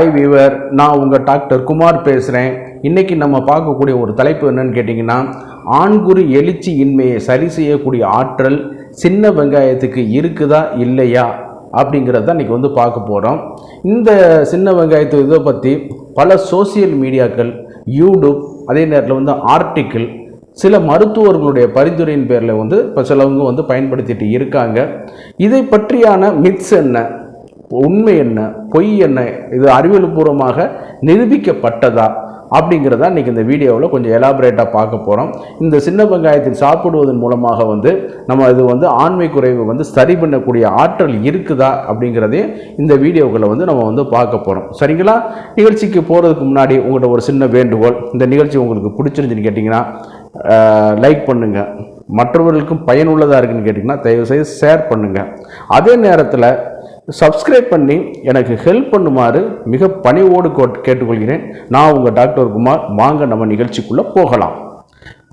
Hi viewer, நான் உங்கள் doctor Kumar பேசுகிறேன். இன்றைக்கி நம்ம பார்க்கக்கூடிய ஒரு தலைப்பு என்னன்னு கேட்டிங்கன்னா, ஆண்குறி எழுச்சி இன்மையை சரி செய்யக்கூடிய ஆற்றல் சின்ன வெங்காயத்துக்கு இருக்குதா இல்லையா அப்படிங்கிறத இன்றைக்கி பார்க்க போகிறோம். இந்த சின்ன வெங்காயத்து இதை பற்றி பல சோசியல் மீடியாக்கள், யூடியூப், அதே நேரத்தில் ஆர்டிக்கிள், சில மருத்துவர்களுடைய பரிந்துரையின் பேரில் இப்போ சிலவங்க பயன்படுத்திட்டு இருக்காங்க. இதை பற்றியான மித்ஸ் என்ன, உண்மை என்ன, பொய் என்ன, இது அறிவியல் பூர்வமாக நிரூபிக்கப்பட்டதா அப்படிங்கிறத இன்றைக்கி இந்த வீடியோவில் கொஞ்சம் எலாபரேட்டாக பார்க்க போகிறோம். இந்த சின்ன வெங்காயத்தில் சாப்பிடுவதன் மூலமாக நம்ம இது ஆண்மை குறைவு சரி பண்ணக்கூடிய ஆற்றல் இருக்குதா அப்படிங்கிறதே இந்த வீடியோக்களை நம்ம பார்க்க போகிறோம். சரிங்களா? நிகழ்ச்சிக்கு போகிறதுக்கு முன்னாடி உங்கள்கிட்ட ஒரு சின்ன வேண்டுகோள். இந்த நிகழ்ச்சி உங்களுக்கு பிடிச்சிருந்துன்னு கேட்டிங்கன்னா லைக் பண்ணுங்கள். மற்றவர்களுக்கும் பயனுள்ளதாக இருக்குன்னு கேட்டிங்கன்னா தயவுசெய்து ஷேர் பண்ணுங்கள். அதே நேரத்தில் சப்ஸ்கிரைப் பண்ணி எனக்கு ஹெல்ப் பண்ணுமாறு மிக பணிவோடு கேட்டுக்கொள்கிறேன். நான் உங்கள் டாக்டர் குமார். வாங்க நம்ம நிகழ்ச்சிக்குள்ளே போகலாம்.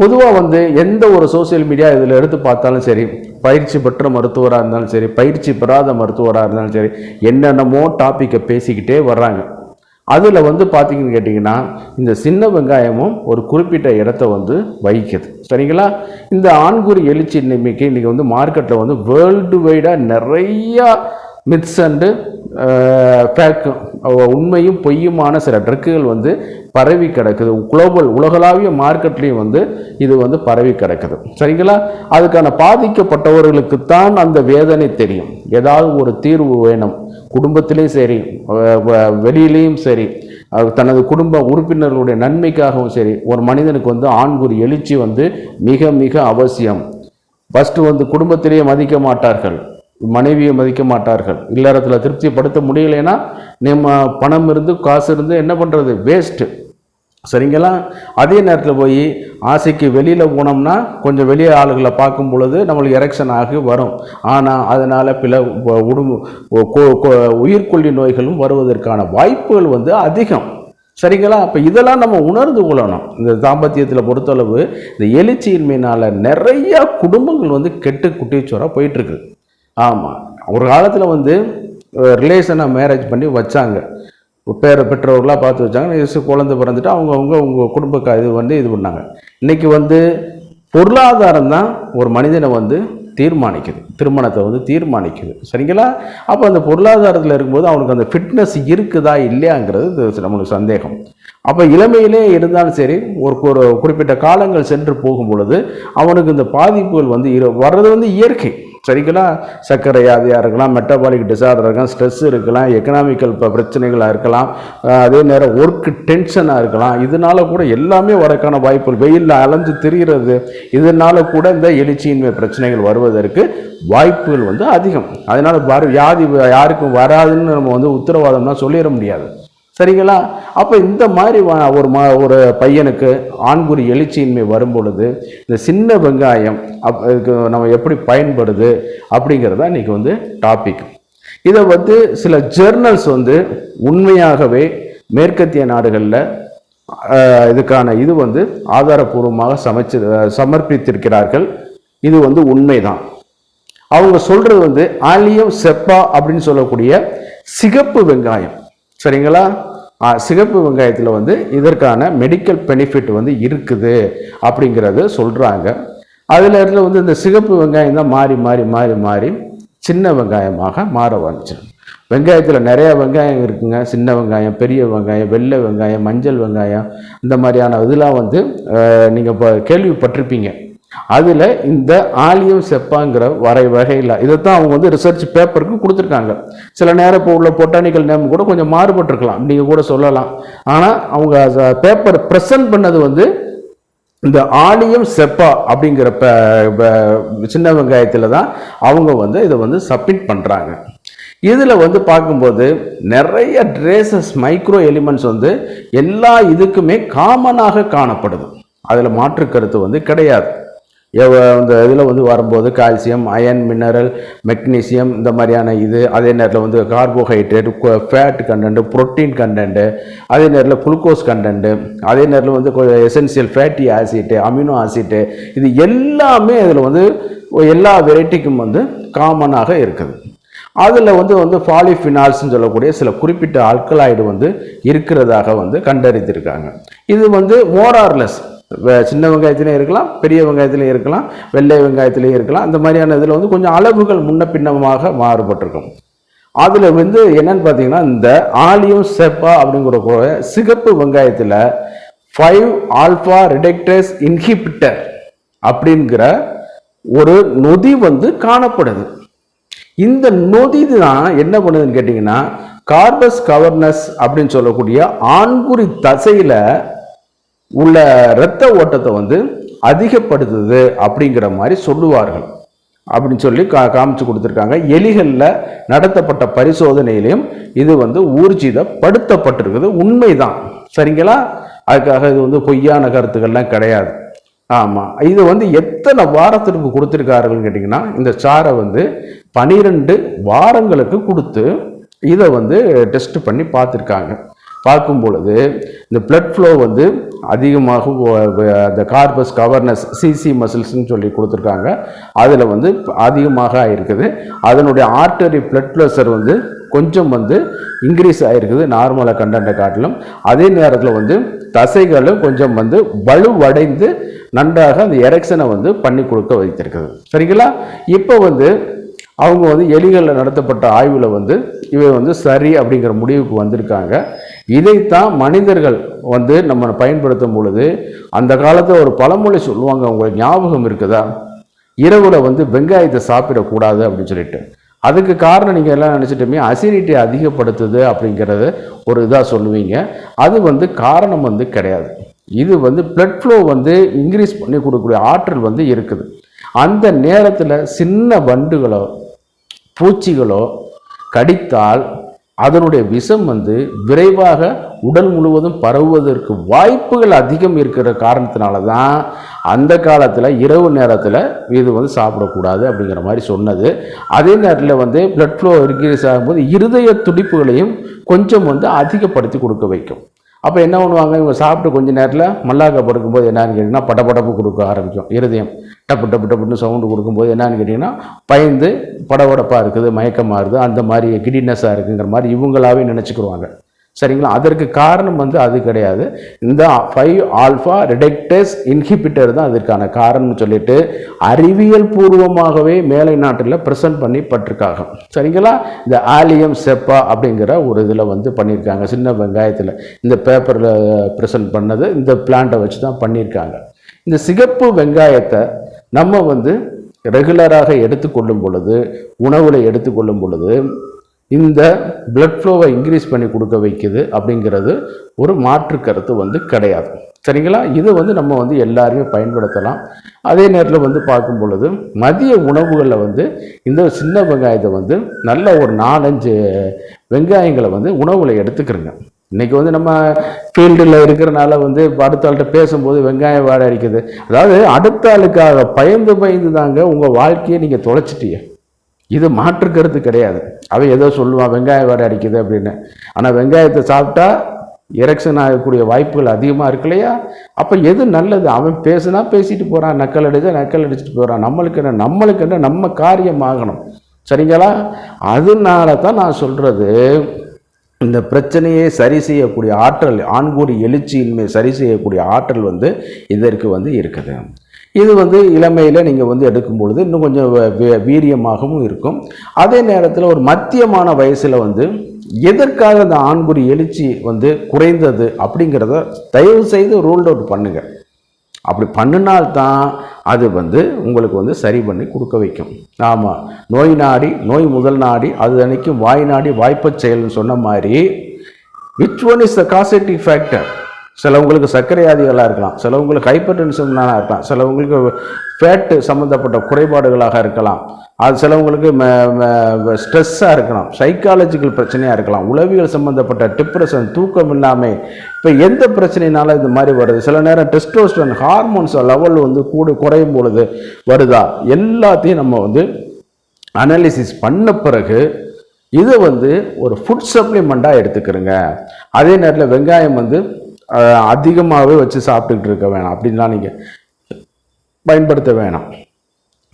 பொதுவாக எந்த ஒரு சோசியல் மீடியா இதில் எடுத்து பார்த்தாலும் சரி, பயிற்சி பெற்ற மருத்துவராக இருந்தாலும் சரி, பயிற்சி பெறாத மருத்துவராக இருந்தாலும் சரி, என்னென்னமோ டாப்பிக்கை பேசிக்கிட்டே வர்றாங்க. அதில் பார்த்தீங்கன்னு கேட்டிங்கன்னா, இந்த சின்ன வெங்காயமும் ஒரு குறிப்பிட்ட இடத்த வகிக்குது. சரிங்களா? இந்த ஆண்குறி எழுச்சி இன்றைக்கி மார்க்கெட்டில் வேர்ல்டு வைடாக நிறையா மித்ஸ் அண்டு ஃபேக், உண்மையும் பொய்யுமான சில ட்ரக்குகள் பரவி கிடக்குது. குளோபல் உலகளாவிய மார்க்கெட்லேயும் இது பரவி கிடக்குது. சரிங்களா? அதுக்கான பாதிக்கப்பட்டவர்களுக்குத்தான் அந்த வேதனை தெரியும். ஏதாவது ஒரு தீர்வு வேணும். குடும்பத்திலையும் சரி, வெளியிலையும் சரி, தனது குடும்ப உறுப்பினர்களுடைய நன்மைக்காகவும் சரி, ஒரு மனிதனுக்கு ஆண்குறி எழுச்சி மிக மிக அவசியம். ஃபஸ்ட்டு குடும்பத்திலேயே மதிக்க மாட்டார்கள், மனைவியை மதிக்க மாட்டார்கள். இல்லறத்தில் திருப்திப்படுத்த முடியலைன்னா நம்ம பணம் இருந்து காசு இருந்து என்ன பண்ணுறது, வேஸ்ட்டு. சரிங்களா? அதே நேரத்தில் போய் ஆசைக்கு வெளியில் போனோம்னா கொஞ்சம் வெளியே ஆளுகளை பார்க்கும் பொழுது நம்மளுக்கு எரெக்ஷன் ஆகி வரும். ஆனால் அதனால் பிற உயிர்கொல்லி நோய்களும் வருவதற்கான வாய்ப்புகள் அதிகம். சரிங்களா? அப்போ இதெல்லாம் நம்ம உணர்ந்து கொள்ளணும். இந்த தாம்பத்தியத்தில் பொறுத்தளவு இந்த எழுச்சியின்மையினால் நிறையா குடும்பங்கள் கெட்டு குட்டிச்சோராக போயிட்டுருக்கு. ஆமாம், ஒரு காலத்தில் ரிலேஷனாக மேரேஜ் பண்ணி வச்சாங்க, பெற்றோர்களாக பார்த்து வச்சாங்க. குழந்தை பிறந்துட்டு உங்கள் குடும்ப இது பண்ணாங்க. இன்றைக்கி பொருளாதாரம் தான் ஒரு மனிதனை தீர்மானிக்குது, திருமணத்தை தீர்மானிக்குது. சரிங்களா? அப்போ அந்த பொருளாதாரத்தில் இருக்கும்போது அவனுக்கு அந்த ஃபிட்னஸ் இருக்குதா இல்லையாங்கிறது நம்மளுக்கு சந்தேகம். அப்போ இளமையிலே இருந்தாலும் சரி, ஒரு குறிப்பிட்ட காலங்கள் சென்று போகும் பொழுது அவனுக்கு இந்த பாதிப்புகள் வர்றது இயற்கை. சரிங்களா? சர்க்கரை வியாதியாக இருக்கலாம், மெட்டபாலிக் டிசார்டர் இருக்கலாம், ஸ்ட்ரெஸ் இருக்கலாம், எக்கனாமிக்கல் பிரச்சனைகளாக இருக்கலாம், அதே நேரம் ஒர்க் டென்ஷனாக இருக்கலாம். இதனால கூட எல்லாமே வரக்கான வாய்ப்புகள், வெயிலில் அலைஞ்சு திரிகிறது, இதனால கூட இந்த எழுச்சியின்மை பிரச்சனைகள் வருவதற்கு வாய்ப்புகள் அதிகம். அதனால் வியாதி யாருக்கும் வராதுன்னு நம்ம உத்தரவாதம்னா சொல்லிட முடியாது. சரிங்களா? அப்போ இந்த மாதிரி ஒரு பையனுக்கு ஆண்குறி எழுச்சியின்மை வரும் பொழுது இந்த சின்ன வெங்காயம் அதுக்கு நம்ம எப்படி பயன்படுது அப்படிங்கிறதா இன்றைக்கி டாபிக். இதை சில ஜேர்னல்ஸ் உண்மையாகவே மேற்கத்திய நாடுகளில் இதுக்கான இது ஆதாரபூர்வமாக சமர்ப்பித்திருக்கிறார்கள். இது உண்மைதான். அவங்க சொல்கிறது ஆலியம் செப்பா அப்படின்னு சொல்லக்கூடிய சிகப்பு வெங்காயம். சரிங்களா? சிகப்பு வெங்காயத்தில் இதற்கான மெடிக்கல் பெனிஃபிட் இருக்குது அப்படிங்கிறத சொல்கிறாங்க. அதில் இடத்துல இந்த சிகப்பு வெங்காயம் தான் மாறி மாறி மாறி மாறி சின்ன வெங்காயமாக மாற வந்துச்சு. வெங்காயத்தில் நிறையா வெங்காயம் இருக்குங்க. சின்ன வெங்காயம், பெரிய வெங்காயம், வெள்ளை வெங்காயம், மஞ்சள் வெங்காயம், இந்த மாதிரியான இதெல்லாம் நீங்கள் இப்போ கேள்விப்பட்டிருப்பீங்க. அதில் இந்த ஆலியம் செப்பாங்கிற வகையில் இதைத்தான் அவங்க ரிசர்ச் பேப்பருக்கு கொடுத்துருக்காங்க. சில நேரம் இப்போ உள்ள பொட்டானிக்கல் நேம் கூட கொஞ்சம் மாறுபட்டிருக்கலாம், நீங்கள் கூட சொல்லலாம். ஆனால் அவங்க பேப்பர் ப்ரெசன்ட் பண்ணது இந்த ஆலியம் செப்பா அப்படிங்கிற சின்ன வெங்காயத்தில் தான் அவங்க இதை சப்மிட் பண்ணுறாங்க. இதில் பார்க்கும்போது நிறைய ட்ரேசஸ், மைக்ரோ எலிமெண்ட்ஸ் எல்லா இதுக்குமே காமனாக காணப்படுது. அதில் மாற்று கருத்து கிடையாது. இந்த இதில் வரும்போது கால்சியம், அயன், மினரல், மெக்னீசியம், இந்த மாதிரியான இது, அதே நேரத்தில் carbohydrate, fat content, protein content, அதே நேரத்தில் குளுக்கோஸ் கண்டென்ட்டு, அதே நேரத்தில் essential fatty acid, amino acid, இது எல்லாமே இதில் எல்லா வெரைட்டிக்கும் காமனாக இருக்குது. அதில் வந்து பாலிஃபினால்ஸ்ன்னு சொல்லக்கூடிய சில குறிப்பிட்ட ஆல்கலாய்டு வந்து இருக்கிறதாக வந்து கண்டறிந்திருக்காங்க. இது வந்து மோரார்லெஸ் சின்ன வெங்காயத்திலையும் இருக்கலாம், பெரிய வெங்காயத்திலையும் இருக்கலாம், வெள்ளை வெங்காயத்திலையும் இருக்கலாம். அந்த மாதிரியான இதில் வந்து கொஞ்சம் அளவுகள் முன்ன பின்னமாக மாறுபட்டிருக்கும். அதில் வந்து என்னன்னு பார்த்தீங்கன்னா, இந்த ஆலியம் செப்பா அப்படிங்கிற சிகப்பு வெங்காயத்தில் 5 ஆல்ஃபா ரிடக்டேஸ் இன்ஹிபிட்டர் அப்படிங்கிற ஒரு நொதி வந்து காணப்படுது. இந்த நொதி தான் என்ன பண்ணுதுன்னு கேட்டிங்கன்னா, கார்பஸ் கவர்னஸ் அப்படின்னு சொல்லக்கூடிய ஆண்குறி தசையில் உள்ள இரத்த ஓட்டத்தை வந்து அதிகப்படுத்துது அப்படிங்கிற மாதிரி சொல்லுவார்கள். அப்படின்னு சொல்லி காமிச்சு கொடுத்துருக்காங்க. எலிகளில் நடத்தப்பட்ட பரிசோதனையிலையும் இது வந்து ஊர்ஜிதப்படுத்தப்பட்டிருக்குது. உண்மைதான், சரிங்களா? அதுக்காக இது வந்து பொய்யான கருத்துக்கள்லாம் கிடையாது. ஆமாம், இது வந்து எத்தனை வாரத்திற்கு கொடுத்துருக்காருன்னு கேட்டிங்கன்னா, இந்த சாரை வந்து 12 வாரங்களுக்கு கொடுத்து இதை வந்து டெஸ்ட் பண்ணி பார்த்துருக்காங்க. பார்க்கும் பொழுது இந்த பிளட் ஃப்ளோ வந்து அதிகமாக அந்த கார்பஸ் கவர்னஸ் சிசி மசில்ஸ்ன்னு சொல்லி கொடுத்துருக்காங்க. அதில் வந்து அதிகமாக ஆகிருக்குது. அதனுடைய ஆர்டரி பிளட் ப்ரெஷர் வந்து கொஞ்சம் வந்து இன்க்ரீஸ் ஆகிருக்குது நார்மலாக கண்டென்ட்டை காட்டிலும். அதே நேரத்தில் வந்து தசைகளும் கொஞ்சம் வந்து வலுவடைந்து நன்றாக அந்த எரெக்ஷனை வந்து பண்ணி கொடுக்க வைத்திருக்குது. சரிங்களா? இப்போ வந்து அவங்க வந்து எலிகளில் நடத்தப்பட்ட ஆய்வில் வந்து இவை வந்து சரி அப்படிங்கிற முடிவுக்கு வந்திருக்காங்க. இதைத்தான் மனிதர்கள் வந்து நம்ம பயன்படுத்தும் பொழுது, அந்த காலத்தில் ஒரு பழமொழி சொல்லுவாங்க, உங்களுக்கு ஞாபகம் இருக்குதா? இரவில் வந்து வெங்காயத்தை சாப்பிடக்கூடாது அப்படின்னு சொல்லிட்டு. அதுக்கு காரணம் நீங்கள் எல்லாம் நினச்சிட்டுமே அசிடிட்டி அதிகப்படுத்துது அப்படிங்கிறத ஒரு இதாக சொல்லுவீங்க. அது வந்து காரணம் வந்து கிடையாது. இது வந்து பிளட் ஃப்ளோ வந்து இன்க்ரீஸ் பண்ணி கொடுக்கக்கூடிய ஆற்றல் வந்து இருக்குது. அந்த நேரத்தில் சின்ன வண்டுகளோ பூச்சிகளோ கடித்தால் அதனுடைய விஷம் வந்து விரைவாக உடல் முழுவதும் பரவுவதற்கு வாய்ப்புகள் அதிகம் இருக்கிற காரணத்தினால தான் அந்த காலத்தில் இரவு நேரத்தில் இது வந்து சாப்பிடக்கூடாது அப்படிங்கிற மாதிரி சொன்னது. அதே நேரத்தில் வந்து பிளட் ஃப்ளோ இன்க்ரீஸ் ஆகும்போது இருதய துடிப்புகளையும் கொஞ்சம் வந்து அதிகப்படுத்தி கொடுக்க வைக்கும். அப்போ என்ன பண்ணுவாங்க, இவங்க சாப்பிட்டு கொஞ்சம் நேரத்தில் மல்லாக்க படுக்கும்போது என்னன்னு கேட்டிங்கன்னா படபடப்பு கொடுக்க ஆரம்பிக்கும். இருதயம் டப்பு டப்பு டப்புன்னு சவுண்டு கொடுக்கும்போது என்னன்னு கேட்டிங்கன்னா பயந்து படபடப்பாக இருக்குது, மயக்கமாக இருக்குது, அந்த மாதிரி கிடினஸாக இருக்குங்கிற மாதிரி இவங்களாவே நினச்சிக்கிடுவாங்க. சரிங்களா? அதற்கு காரணம் வந்து அது கிடையாது. இந்த 5 ஆல்ஃபா ரிடக்டேஸ் இன்ஹிபிட்டர் தான் அதற்கான காரணம்னு சொல்லிட்டு அறிவியல் பூர்வமாகவே மேலை நாட்டில் ப்ரெசென்ட் பண்ணி பட்டிருக்காங்க. சரிங்களா? இந்த ஆலியம் செப்பா அப்படிங்கிற ஒரு இதில் வந்து பண்ணியிருக்காங்க. சின்ன வெங்காயத்தில் இந்த பேப்பரில் ப்ரெசென்ட் பண்ணது இந்த பிளான்ட்டை வச்சு தான் பண்ணியிருக்காங்க. இந்த சிகப்பு வெங்காயத்தை நம்ம வந்து ரெகுலராக எடுத்துக்கொள்ளும் பொழுது, உணவில் எடுத்துக்கொள்ளும் பொழுது இந்த பிளட் ஃப்ளோவை இன்க்ரீஸ் பண்ணி கொடுக்க வைக்குது அப்படிங்கிறது ஒரு மாற்று கருத்து வந்து கிடையாது. சரிங்களா? இதை வந்து நம்ம வந்து எல்லாருமே பயன்படுத்தலாம். அதே நேரத்தில் வந்து பார்க்கும் பொழுது மதிய உணவுகளில் வந்து இந்த சின்ன வெங்காயத்தை வந்து நல்ல ஒரு 4-5 வெங்காயங்களை வந்து உணவில் எடுத்துக்கிறோங்க. இன்றைக்கி வந்து நம்ம ஃபீல்டில் இருக்கிறனால வந்து அடுத்த ஆள்கிட்ட பேசும்போது வெங்காயம் வாடை அடிக்குது. அதாவது அடுத்த ஆளுக்காக பயந்து தாங்க உங்கள் வாழ்க்கையை நீங்கள் தொலைச்சிட்டீங்க. இது மாற்று கருத்து கிடையாது. அவன் ஏதோ சொல்லுவான் வெங்காயம் வாடை அடிக்குது அப்படின்னு. ஆனால் வெங்காயத்தை சாப்பிட்டா எரெக்ஷன் ஆகக்கூடிய வாய்ப்புகள் அதிகமாக இருக்கு இல்லையா? அப்போ எது நல்லது? அவன் பேசுனா பேசிட்டு போகிறான், நக்கல் அடிச்சுட்டு போகிறான். நம்மளுக்கு என்ன நம்ம காரியம் ஆகணும். சரிங்களா? அதனால தான் நான் சொல்கிறது, இந்த பிரச்சனையை சரி செய்யக்கூடிய ஆற்றல், ஆண்குறி எழுச்சியின்மை சரி செய்யக்கூடிய ஆற்றல் வந்து இதற்கு வந்து இருக்குது. இது வந்து இளமையில் நீங்கள் வந்து எடுக்கும் பொழுது இன்னும் கொஞ்சம் வீரியமாகவும் இருக்கும். அதே நேரத்தில் ஒரு மத்தியமான வயசில் வந்து எதற்காக அந்த ஆண்குறி எழுச்சி வந்து குறைந்தது அப்படிங்கிறத தயவு செய்து ரூல்ட் அவுட் பண்ணுங்கள். அப்படி பண்ணினால்தான் அது வந்து உங்களுக்கு வந்து சரி பண்ணி கொடுக்க வைக்கும். ஆமாம், நோய் நாடி நோய் முதல் நாடி அது அன்னைக்கும் வாய் நாடி வாய்ப்பச் செயல்னு சொன்ன மாதிரி which one is the causative factor? சிலவங்களுக்கு சர்க்கரை வியாதிகளாக இருக்கலாம், சிலவங்களுக்கு ஹைப்பர் டென்ஷனாக இருக்கலாம், சிலவங்களுக்கு ஃபேட்டு சம்மந்தப்பட்ட குறைபாடுகளாக இருக்கலாம், அது சிலவங்களுக்கு ஸ்ட்ரெஸ்ஸாக இருக்கலாம், சைக்காலஜிக்கல் பிரச்சனையாக இருக்கலாம், உளவியல் சம்மந்தப்பட்ட டிப்ரெஷன், தூக்கம் இல்லாமல். இப்போ எந்த பிரச்சனைனால இந்த மாதிரி வருது? சில நேரம் டெஸ்டோஸ்டரோன் ஹார்மோன்ஸ் லெவல் வந்து குறையும் பொழுது வருதா? எல்லாத்தையும் நம்ம வந்து அனாலிசிஸ் பண்ண பிறகு இதை வந்து ஒரு ஃபுட் சப்ளிமெண்ட்டாக எடுத்துக்கிறோங்க. அதே நேரத்தில் வெங்காயம் வந்து அதிகமாகவே வச்சு சாப்பிட்டுக்கிட்டு இருக்க வேணாம், அப்படின்லாம் நீங்கள் பயன்படுத்த வேணாம்.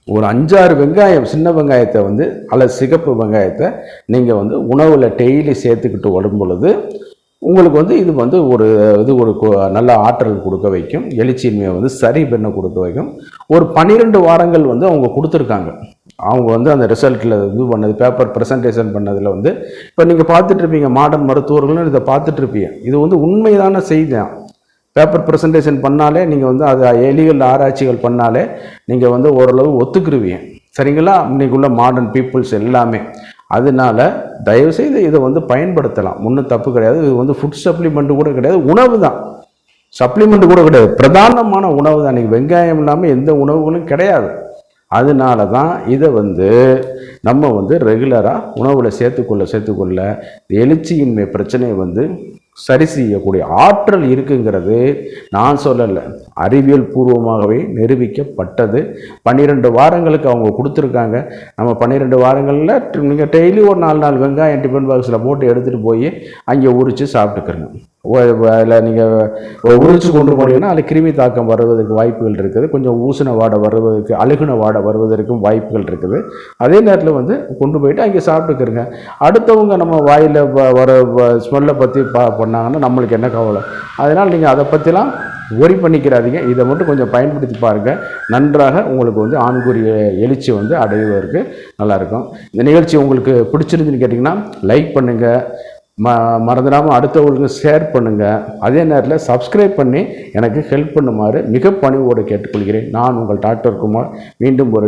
ஒரு 5-6 வெங்காயம், சின்ன வெங்காயத்தை வந்து அல்லது சிகப்பு வெங்காயத்தை நீங்கள் வந்து உணவில் டெய்லி சேர்த்துக்கிட்டு வரும் பொழுது உங்களுக்கு வந்து இது வந்து ஒரு நல்ல ஆற்றல் கொடுக்க வைக்கும். எழுச்சியின்மையை வந்து சரி பண்ண கொடுக்க வைக்கும். ஒரு 12 வாரங்கள் வந்து அவங்க கொடுத்துருக்காங்க. அவங்க வந்து அந்த ரிசல்ட்டில் இது பண்ணது, பேப்பர் ப்ரெசன்டேஷன் பண்ணதில் வந்து இப்போ நீங்கள் பார்த்துட்ருப்பீங்க, மாடர்ன் மருத்துவர்களும் இதை பார்த்துட்ருப்பீங்க. இது வந்து உண்மைதான செய்தி தான். பேப்பர் ப்ரெசன்டேஷன் பண்ணாலே நீங்கள் வந்து அது எலிகள் ஆராய்ச்சிகள் பண்ணாலே நீங்கள் வந்து ஓரளவு ஒத்துக்குருவீங்க. சரிங்களா? இன்றைக்குள்ள மாடர்ன் பீப்புள்ஸ் எல்லாமே. அதனால தயவுசெய்து இதை வந்து பயன்படுத்தலாம். ஒன்றும் தப்பு கிடையாது. இது வந்து ஃபுட் சப்ளிமெண்ட்டு கூட கிடையாது, உணவு தான். சப்ளிமெண்ட் கூட கிடையாது, பிரதானமான உணவு தான். இன்றைக்கி வெங்காயம் இல்லாமல் எந்த உணவுகளும் கிடையாது. அதனால தான் இதை வந்து நம்ம வந்து ரெகுலராக உணவில் சேர்த்துக்கொள்ள எழுச்சியின்மை பிரச்சனையை வந்து சரி செய்யக்கூடிய ஆற்றல் இருக்குங்கிறது நான் சொல்லலை, அறிவியல் பூர்வமாகவே நிரூபிக்கப்பட்டது. 12 வாரங்களுக்கு அவங்க கொடுத்துருக்காங்க. நம்ம 12 வாரங்களில் நீங்கள் டெய்லி ஒரு 4 வெங்காயம் டிஃபன் பாக்ஸில் போட்டு எடுத்துகிட்டு போய் அங்கே உரித்து சாப்பிட்டுக்கிறங்க. அதில் நீங்கள் உரித்து கொண்டு போனீங்கன்னா அதில் கிருமி தாக்கம் வருவதற்கு வாய்ப்புகள் இருக்குது. கொஞ்சம் ஊசின வாடை வருவதற்கு, அழுகுன வாடை வருவதற்கும் வாய்ப்புகள் இருக்குது. அதே நேரத்தில் வந்து கொண்டு போயிட்டு அங்கே சாப்பிட்டுக்கிறங்க. அடுத்தவங்க நம்ம வாயில் வர ஸ்மெல்லை பற்றி பண்ணாங்கன்னா நம்மளுக்கு என்ன கவலை? அதனால் நீங்கள் அதை பற்றிலாம் ஒரி பண்ணிக்கிறாதீங்க. இதை மட்டும் கொஞ்சம் பயன்படுத்தி பாருங்கள். நன்றாக உங்களுக்கு வந்து ஆண்குறிய எழுச்சி வந்து அடைவதற்கு நல்லாயிருக்கும். இந்த நிகழ்ச்சி உங்களுக்கு பிடிச்சிருந்துன்னு கேட்டிங்கன்னா லைக் பண்ணுங்கள், மறந்துடாமல் அடுத்தவங்களுக்கு ஷேர் பண்ணுங்கள். அதே நேரத்தில் சப்ஸ்கிரைப் பண்ணி எனக்கு ஹெல்ப் பண்ணுமாறு மிக பணிவோடு கேட்டுக்கொள்கிறேன். நான் உங்கள் டாக்டர் குமார். மீண்டும் ஒரு